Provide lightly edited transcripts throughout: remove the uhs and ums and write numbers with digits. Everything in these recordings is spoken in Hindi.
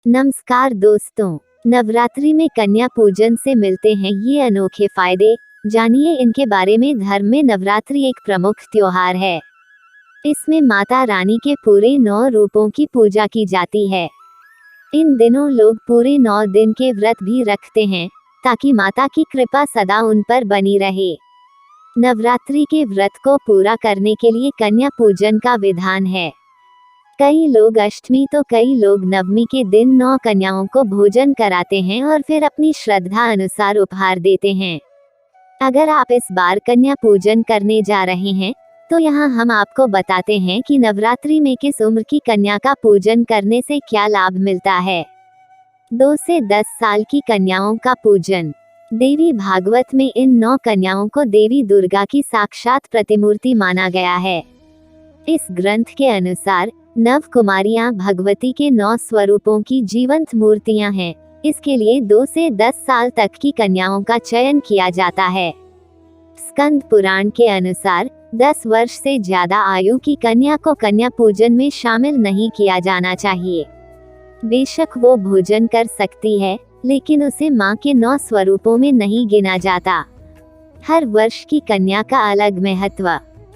नमस्कार दोस्तों, नवरात्रि में कन्या पूजन से मिलते हैं ये अनोखे फायदे। जानिए इनके बारे में। धर्म में नवरात्रि एक प्रमुख त्योहार है। इसमें माता रानी के पूरे 9 रूपों की पूजा की जाती है। इन दिनों लोग पूरे 9 दिन के व्रत भी रखते हैं ताकि माता की कृपा सदा उन पर बनी रहे। नवरात्रि के व्रत को पूरा करने के लिए कन्या पूजन का विधान है। कई लोग अष्टमी तो कई लोग नवमी के दिन 9 कन्याओं को भोजन कराते हैं और फिर अपनी श्रद्धा अनुसार उपहार देते हैं। अगर आप इस बार कन्या पूजन करने जा रहे हैं तो यहाँ हम आपको बताते हैं कि नवरात्रि में किस उम्र की कन्या का पूजन करने से क्या लाभ मिलता है। 2 से 10 साल की कन्याओं का पूजन। देवी भागवत में इन 9 कन्याओं को देवी दुर्गा की साक्षात प्रतिमूर्ति माना गया है। इस ग्रंथ के अनुसार नव कुमारियां भगवती के 9 स्वरूपों की जीवंत मूर्तियां हैं। इसके लिए 2 से 10 साल तक की कन्याओं का चयन किया जाता है। स्कंद पुराण के अनुसार 10 वर्ष से ज्यादा आयु की कन्या को कन्या पूजन में शामिल नहीं किया जाना चाहिए। बेशक वो भोजन कर सकती है, लेकिन उसे मां के 9 स्वरूपों में नहीं गिना जाता। हर वर्ष की कन्या का अलग महत्व।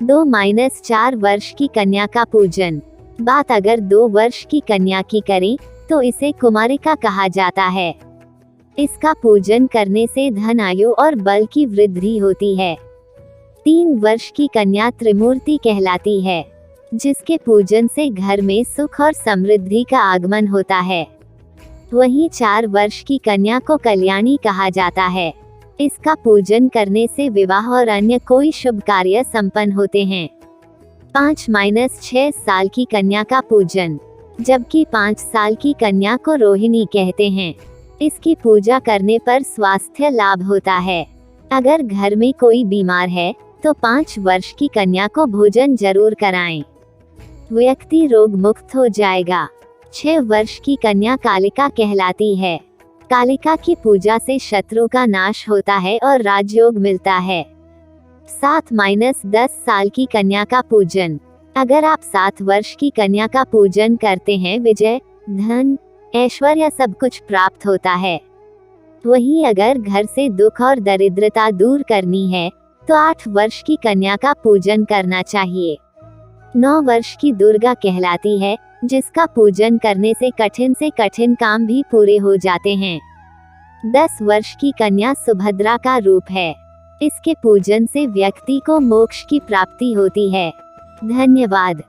2-4 वर्ष की कन्या का पूजन। बात अगर 2 वर्ष की कन्या की करें तो इसे कुमारिका कहा जाता है। इसका पूजन करने से धन आयु और बल की वृद्धि होती है। 3 वर्ष की कन्या त्रिमूर्ति कहलाती है, जिसके पूजन से घर में सुख और समृद्धि का आगमन होता है। वहीं 4 वर्ष की कन्या को कल्याणी कहा जाता है। इसका पूजन करने से विवाह और अन्य कोई शुभ कार्य संपन्न होते हैं। 5-6 साल की कन्या का पूजन। जबकि 5 साल की कन्या को रोहिणी कहते हैं। इसकी पूजा करने पर स्वास्थ्य लाभ होता है। अगर घर में कोई बीमार है तो 5 वर्ष की कन्या को भोजन जरूर कराएं। व्यक्ति रोग मुक्त हो जाएगा। 6 वर्ष की कन्या कालिका कहलाती है। कालिका की पूजा से शत्रु का नाश होता है और राजयोग मिलता है। 7-10 साल की कन्या का पूजन। अगर आप 7 वर्ष की कन्या का पूजन करते हैं, विजय, धन, ऐश्वर्य सब कुछ प्राप्त होता है। वहीं अगर घर से दुख और दरिद्रता दूर करनी है तो 8 वर्ष की कन्या का पूजन करना चाहिए। 9 वर्ष की दुर्गा कहलाती है, जिसका पूजन करने से कठिन काम भी पूरे हो जाते हैं। 10 वर्ष की कन्या सुभद्रा का रूप है। इसके पूजन से व्यक्ति को मोक्ष की प्राप्ति होती है। धन्यवाद।